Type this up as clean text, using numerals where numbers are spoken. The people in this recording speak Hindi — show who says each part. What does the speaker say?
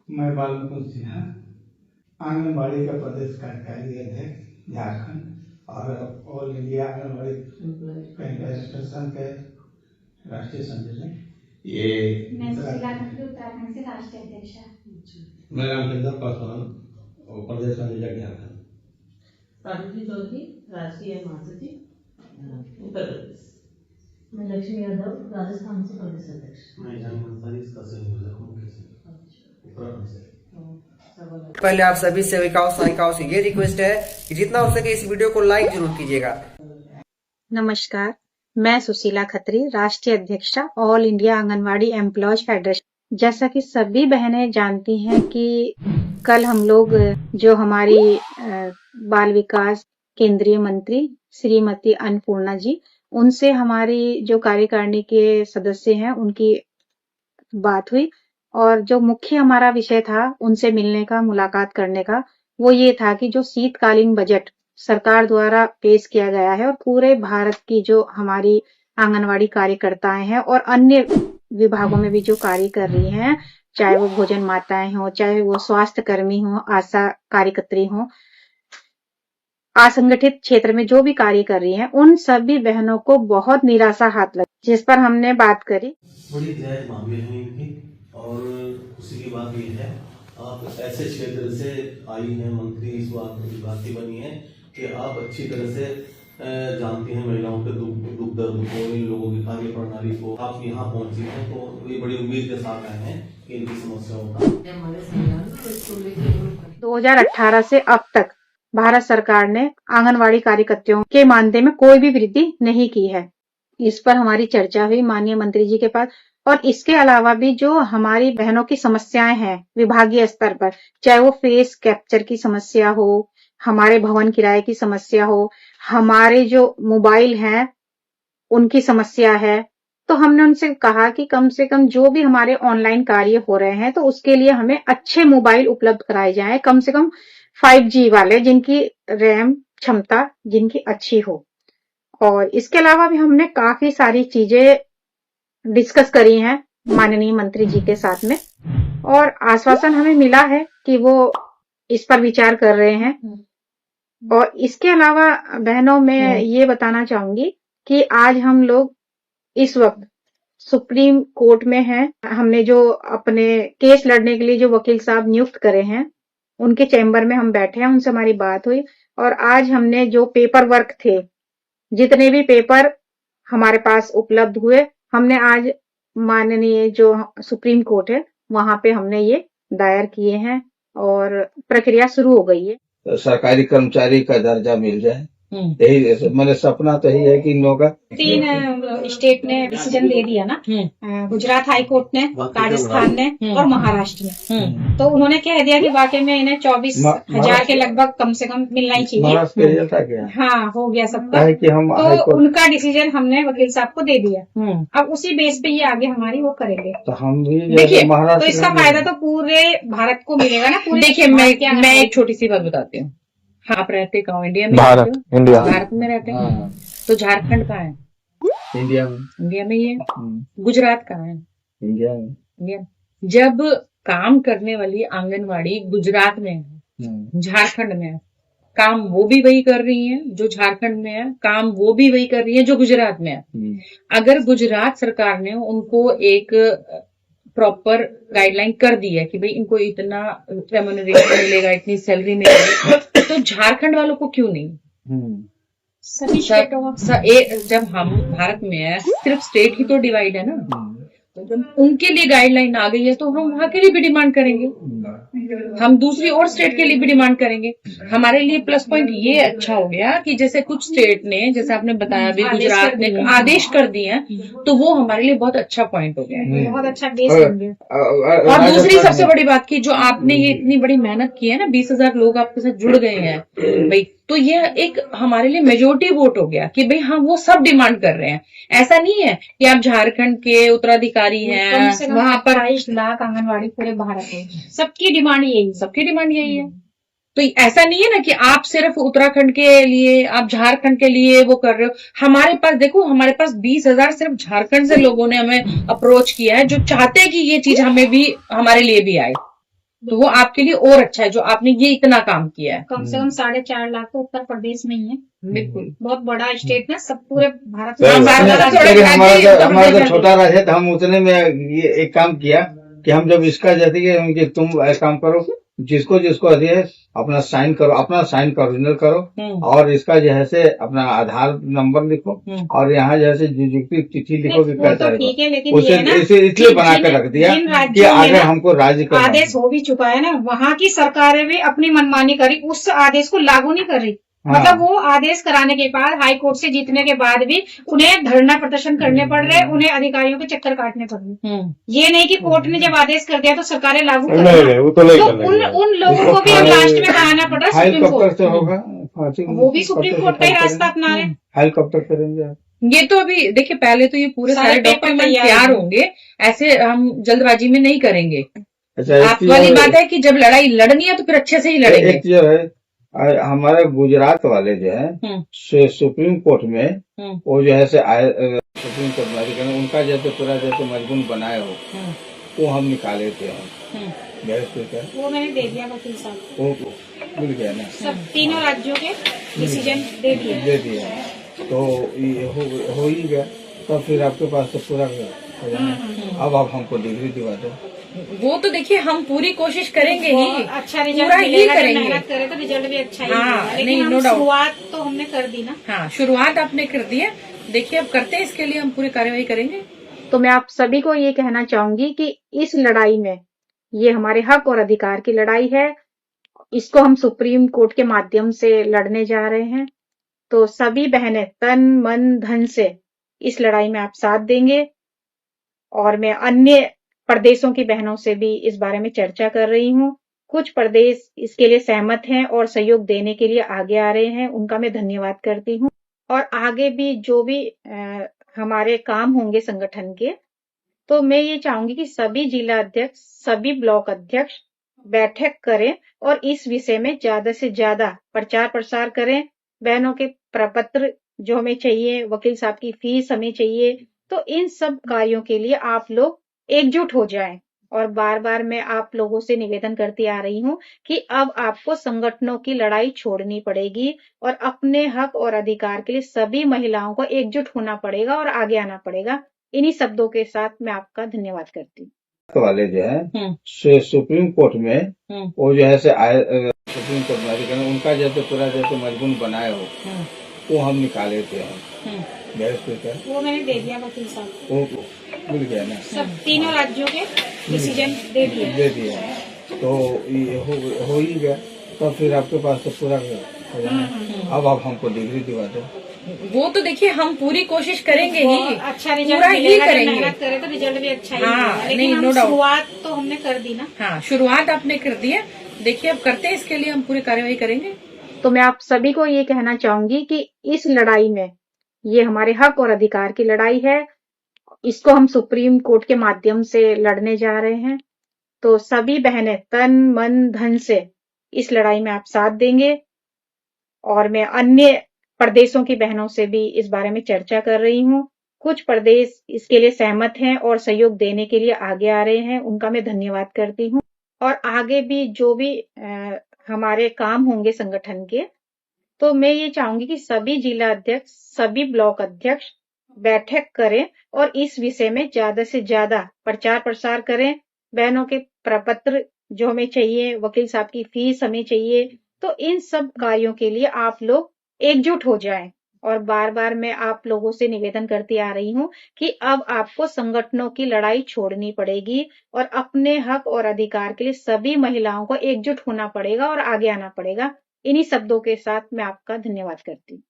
Speaker 1: मैं बालमुकुंद सिन्हा, आंगनबाड़ी का प्रदेश कार्यकारी अध्यक्ष झारखंड और ऑल इंडिया आंगनबाड़ी फेडरेशन के राष्ट्रीय संयोजक।
Speaker 2: मैं सुशीला खत्री, उत्तराखंड से राष्ट्रीय अध्यक्ष।
Speaker 3: मैं रामचंद्र पासवान, प्रदेश संयोजक झारखंड।
Speaker 4: सावित्री चौधरी, राष्ट्रीय महासचिव उत्तर प्रदेश।
Speaker 5: मैं लक्ष्मी यादव, राजस्थान से प्रदेश अध्यक्ष।
Speaker 3: मैं जानी मंसारी इसका संयोजक हूँ उत्तराखंड से।
Speaker 6: पहले आप सभी सेविकाओं सहायिकाओं से ये रिक्वेस्ट है कि जितना हो सके इस वीडियो को लाइक जरूर कीजिएगा।
Speaker 2: नमस्कार, मैं सुशीला खत्री, राष्ट्रीय अध्यक्षा all India anganwadi employees federation. जैसा कि सभी बहनें जानती हैं कि कल हम लोग जो हमारी बाल विकास केंद्रीय मंत्री श्रीमती अन्नपूर्णा जी, उनसे हमारी जो कार्यकारिणी के सदस्य हैं उनकी बात हुई और जो मुख्य हमारा विषय था उनसे मिलने का, मुलाकात करने का, वो ये था कि जो शीतकालीन बजट सरकार द्वारा पेश किया गया है और पूरे भारत की जो हमारी आंगनवाड़ी कार्यकर्ताएं हैं और अन्य विभागों में भी जो कार्य कर रही हैं, चाहे वो भोजन माताएं हो, चाहे वो स्वास्थ्य कर्मी हो, आशा कार्यकर्त्री हो, असंगठित क्षेत्र में जो भी कार्य कर रही हैं, उन सभी बहनों को बहुत निराशा हाथ लगी, जिस पर हमने बात करी।
Speaker 3: बड़ी जायज मांगे हैं इनकी और खुशी की बात यह है आप ऐसे क्षेत्र से आई हैं, मंत्री इस बात की बनी है कि आप अच्छी तरह से जानती हैं महिलाओं के दुख दर्द को, इन लोगों की कार्य प्रणाली को। आप यहाँ पहुंची हैं तो ये बड़ी उम्मीद के साथ आए हैं कि इनकी समस्याओं का
Speaker 2: 2018 से अब तक भारत सरकार ने आंगनवाड़ी कार्यकर्तियों के मानदेय में कोई भी वृद्धि नहीं की है। इस पर हमारी चर्चा हुई माननीय मंत्री जी के पास। और इसके अलावा भी जो हमारी बहनों की समस्याएं हैं विभागीय स्तर पर, चाहे वो फेस कैप्चर की समस्या हो, हमारे भवन किराए की समस्या हो, हमारे जो मोबाइल हैं उनकी समस्या है, तो हमने उनसे कहा कि कम से कम जो भी हमारे ऑनलाइन कार्य हो रहे हैं तो उसके लिए हमें अच्छे मोबाइल उपलब्ध कराए जाएं, कम से कम 5G वाले, जिनकी रैम क्षमता जिनकी अच्छी हो। और इसके अलावा भी हमने काफी सारी चीजें डिस्कस करी हैं माननीय मंत्री जी के साथ में और आश्वासन हमें मिला है कि वो इस पर विचार कर रहे हैं। और इसके अलावा बहनों में ये बताना चाहूंगी कि आज हम लोग इस वक्त सुप्रीम कोर्ट में हैं। हमने जो अपने केस लड़ने के लिए जो वकील साहब नियुक्त करे हैं उनके चैम्बर में हम बैठे हैं, उनसे हमारी बात हुई और आज हमने जो पेपर वर्क थे, जितने भी पेपर हमारे पास उपलब्ध हुए, हमने आज माननीय जो सुप्रीम कोर्ट है वहां पे हमने ये दायर किए हैं और प्रक्रिया शुरू हो गई है।
Speaker 7: सरकारी कर्मचारी का दर्जा मिल जाए, यही मेरे सपना तो यही है कि इन लोगों का
Speaker 2: 3 स्टेट ने डिसीजन दे दिया ना, गुजरात हाई कोर्ट ने, राजस्थान ने और महाराष्ट्र ने। तो उन्होंने कह दिया कि वाकई में इन्हें 24,000 के लगभग कम से कम मिलना ही चाहिए। हाँ, हो गया सबका। तो उनका डिसीजन हमने वकील साहब को दे दिया। अब उसी बेस पे ये आगे हमारी वो करेंगे।
Speaker 7: तो हम भी
Speaker 2: देखिए, तो इसका फायदा तो पूरे भारत को मिलेगा ना।
Speaker 4: देखिए, मैं एक छोटी सी बात बताती हूँ। आप रहते कहाँ? इंडिया में? भारत में रहते हैं। तो झारखंड कहाँ है?
Speaker 7: इंडिया
Speaker 4: में ही है। गुजरात कहाँ है?
Speaker 7: इंडिया में।
Speaker 4: जब काम करने वाली आंगनवाड़ी गुजरात में है, झारखंड में है, काम वो भी वही कर रही हैं जो झारखंड में है, काम वो भी वही कर रही है जो गुजरात में है। अगर गुजरात सरकार ने उनको एक प्रॉपर गाइडलाइन कर दी है कि भाई इनको इतना रेम्यूनरेशन मिलेगा, इतनी सैलरी मिलेगी, तो झारखंड वालों को क्यों नहीं?
Speaker 2: सभी
Speaker 4: जब हम भारत में है, सिर्फ स्टेट ही तो डिवाइड है ना। तो जब उनके लिए गाइडलाइन आ गई है तो हम वहां के लिए भी डिमांड करेंगे, हम दूसरी और स्टेट के लिए भी डिमांड करेंगे। हमारे लिए प्लस पॉइंट ये अच्छा हो गया कि जैसे कुछ स्टेट ने, जैसे आपने बताया भी, गुजरात ने आदेश कर दिए हैं, तो वो हमारे लिए बहुत अच्छा पॉइंट हो गया,
Speaker 2: बहुत अच्छा बेस बन गया।
Speaker 4: और दूसरी सबसे बड़ी बात की, जो आपने ये इतनी बड़ी मेहनत की है ना, 20,000 लोग आपके साथ जुड़ गए हैं भाई, तो यह एक हमारे लिए मेजोरिटी वोट हो गया कि भाई हम वो सब डिमांड कर रहे हैं। ऐसा नहीं है कि आप झारखंड के उत्तराधिकारी हैं, वहां पर
Speaker 2: 22 लाख आंगनवाड़ी पूरे भारत में, सबकी डिमांड यही है।
Speaker 4: तो ऐसा नहीं है ना कि आप सिर्फ उत्तराखंड के लिए, आप झारखंड के लिए वो कर रहे हो। हमारे पास देखो, हमारे पास 20,000 सिर्फ झारखंड से लोगों ने हमें अप्रोच किया है जो चाहते हैं कि ये चीज हमें भी, हमारे लिए भी आए। तो वो आपके लिए और अच्छा है जो आपने ये इतना काम किया है।
Speaker 2: कम से कम 4.5 लाख तो उत्तर प्रदेश में ही है।
Speaker 4: बिल्कुल।
Speaker 2: बहुत बड़ा स्टेट ना, सब पूरे भारत
Speaker 7: सही
Speaker 2: में।
Speaker 7: बात है।
Speaker 4: भारत का थोड़ा
Speaker 7: लेकिन
Speaker 4: राज्य ही
Speaker 7: हमारा
Speaker 4: उत्तर
Speaker 7: तो छोटा राज्य है, तो हम उतने में ये एक काम किया कि हम जब इसका जैसे कि तुम एक काम करो, जिसको जिसको अधिक है अपना साइन करो, अपना साइन का ओरिजिनल करो, और इसका जो है से अपना आधार नंबर लिखो, और यहाँ जैसे की चिट्ठी लिखो कि
Speaker 2: वो
Speaker 7: कैसा
Speaker 2: तो
Speaker 7: है,
Speaker 2: ठीक है, लेकिन
Speaker 7: उसे
Speaker 2: ये है ना
Speaker 7: इसलिए
Speaker 2: कि
Speaker 7: बना के रख दिया
Speaker 2: जिन
Speaker 7: कि
Speaker 2: राज्यों में
Speaker 7: आगे
Speaker 2: ना
Speaker 7: हमको राज्य करना है।
Speaker 2: आदेश हो भी चुका है ना, वहाँ की सरकारें भी अपनी मनमानी करी, उस आदेश को लागू नहीं कर रही।
Speaker 7: हाँ।
Speaker 2: मतलब वो आदेश कराने के बाद, हाई कोर्ट से जीतने के बाद भी उन्हें धरना प्रदर्शन करने पड़ रहे, उन्हें अधिकारियों के चक्कर काटने पड़ रहे। ये नहीं कि कोर्ट ने जब आदेश कर दिया तो सरकारें लागू कर रही।
Speaker 8: वो तो नहीं
Speaker 2: तो
Speaker 8: करना
Speaker 2: उन लोगों को भी अब लास्ट में कराना पड़ रहा है सुप्रीम
Speaker 7: हेलीकॉप्टर
Speaker 2: कोर्ट।
Speaker 7: से होगा, फांसी
Speaker 2: वो भी सुप्रीम कोर्ट का ही रास्ता अपना रहे।
Speaker 7: हेलीकॉप्टर करेंगे आप।
Speaker 4: ये तो अभी देखिए, पहले तो ये पूरे
Speaker 2: सारे
Speaker 4: सारे
Speaker 2: पेपर
Speaker 4: डॉक्यूमेंट
Speaker 2: तैयार
Speaker 4: तैयार
Speaker 2: हैं।
Speaker 4: होंगे, ऐसे हम जल्दबाजी में नहीं करेंगे।
Speaker 7: अच्छा,
Speaker 4: आप वाली बात है कि जब लड़ाई लड़नी है तो फिर अच्छे से ही लड़ेंगे।
Speaker 7: एक जो है हमारे गुजरात वाले जो है सुप्रीम कोर्ट में वो जो है से सुप्रीम कोर्ट में उनका जैसे पूरा जैसे मजबून बनाए हो, वो हम निकाले थे
Speaker 2: वो मैंने दे दिया वकील साहब को।
Speaker 7: वो मिल गया ना,
Speaker 2: सब तीनों राज्यों के डिसीजन दे दिए।
Speaker 7: दे दिया, तो ये हो ही गया। तो फिर आपके पास तो पूरा हो जाना। अब आप हमको डिग्री दिवा दो।
Speaker 4: वो तो देखिए हम पूरी कोशिश करेंगे ही,
Speaker 2: अच्छा
Speaker 4: पूरा
Speaker 2: रिजल्ट
Speaker 4: ही
Speaker 2: मिलेगा, जब
Speaker 4: करेंगे।
Speaker 2: मेहनत करे तो रिजल्ट भी अच्छा ही
Speaker 4: हाँ,
Speaker 2: मिलेगा।
Speaker 4: नहीं,
Speaker 2: लेकिन हम
Speaker 4: no doubt।
Speaker 2: शुरुआत तो हमने कर दी ना।
Speaker 4: हाँ, शुरुआत आपने कर दी है, देखिए अब करते हैं, इसके लिए हम पूरी कार्यवाही करेंगे।
Speaker 2: तो मैं आप सभी को ये कहना चाहूंगी कि इस लड़ाई में, ये हमारे हक और अधिकार की लड़ाई है, इसको हम सुप्रीम कोर्ट के माध्यम से लड़ने जा रहे हैं। तो सभी बहनें तन मन धन से इस लड़ाई में आप साथ देंगे, और मैं अन्य प्रदेशों की बहनों से भी इस बारे में चर्चा कर रही हूँ। कुछ प्रदेश इसके लिए सहमत हैं और सहयोग देने के लिए आगे आ रहे हैं, उनका मैं धन्यवाद करती हूँ। और आगे भी जो भी हमारे काम होंगे संगठन के, तो मैं ये चाहूंगी कि सभी जिला अध्यक्ष, सभी ब्लॉक अध्यक्ष बैठक करें और इस विषय में ज्यादा से ज्यादा प्रचार प्रसार करें। बहनों के प्रपत्र जो हमें चाहिए, वकील साहब की फीस हमें चाहिए, तो इन सब कार्यों के लिए आप लोग एकजुट हो जाएं। और बार बार मैं आप लोगों से निवेदन करती आ रही हूँ कि अब आपको संगठनों की लड़ाई छोड़नी पड़ेगी और अपने हक और अधिकार के लिए सभी महिलाओं को एकजुट होना पड़ेगा और आगे आना पड़ेगा। इन्हीं शब्दों के साथ मैं आपका धन्यवाद करती हूँ।
Speaker 7: वाले जो है सुप्रीम कोर्ट में वो जो है से सुप्रीम कोर्ट में उनका जैसे पूरा जैसे मजबून बनाए हो, वो हम निकाले थे।
Speaker 2: वो मैंने दे दिया वकील साहब को।
Speaker 7: वो मिल गया ना,
Speaker 2: सब तीनों राज्यों के डिसीजन दे दिए।
Speaker 7: दे दिया, तो ये हो ही गया। तो फिर आपके पास तो पूरा हो जाना। अब आप हमको डिग्री दिवा दो।
Speaker 4: वो तो देखिए हम पूरी कोशिश करेंगे ही,
Speaker 2: अच्छा रिजल्ट
Speaker 4: पूरा ही
Speaker 2: मिलेगा, जब
Speaker 4: करेंगे।
Speaker 2: मेहनत करे तो रिजल्ट भी अच्छा ही
Speaker 4: हाँ,
Speaker 2: मिलेगा।
Speaker 4: नहीं,
Speaker 2: लेकिन हम
Speaker 4: no doubt।
Speaker 2: शुरुआत तो हमने कर दी ना।
Speaker 4: हाँ, शुरुआत आपने कर दी है, देखिए अब करते हैं, इसके लिए हम पूरी कार्यवाही करेंगे।
Speaker 2: तो मैं आप सभी को ये कहना चाहूंगी कि इस लड़ाई में, ये हमारे हक और अधिकार की लड़ाई है, इसको हम सुप्रीम कोर्ट के माध्यम से लड़ने जा रहे हैं। तो सभी बहनें तन मन धन से इस लड़ाई में आप साथ देंगे, और मैं अन्य प्रदेशों की बहनों से भी इस बारे में चर्चा कर रही हूँ। कुछ प्रदेश इसके लिए सहमत हैं और सहयोग देने के लिए आगे आ रहे हैं, उनका मैं धन्यवाद करती हूँ। और आगे भी जो भी हमारे काम होंगे संगठन के, तो मैं ये चाहूंगी कि सभी जिला अध्यक्ष, सभी ब्लॉक अध्यक्ष बैठक करें और इस विषय में ज्यादा से ज्यादा प्रचार प्रसार करें। बहनों के प्रपत्र जो हमें चाहिए, वकील साहब की फीस हमें चाहिए, तो इन सब कार्यों के लिए आप लोग एकजुट हो जाएं। और बार बार मैं आप लोगों से निवेदन करती आ रही हूँ कि अब आपको संगठनों की लड़ाई छोड़नी पड़ेगी और अपने हक और अधिकार के लिए सभी महिलाओं को एकजुट होना पड़ेगा और आगे आना पड़ेगा। इन्हीं शब्दों के साथ मैं आपका धन्यवाद करती हूँ।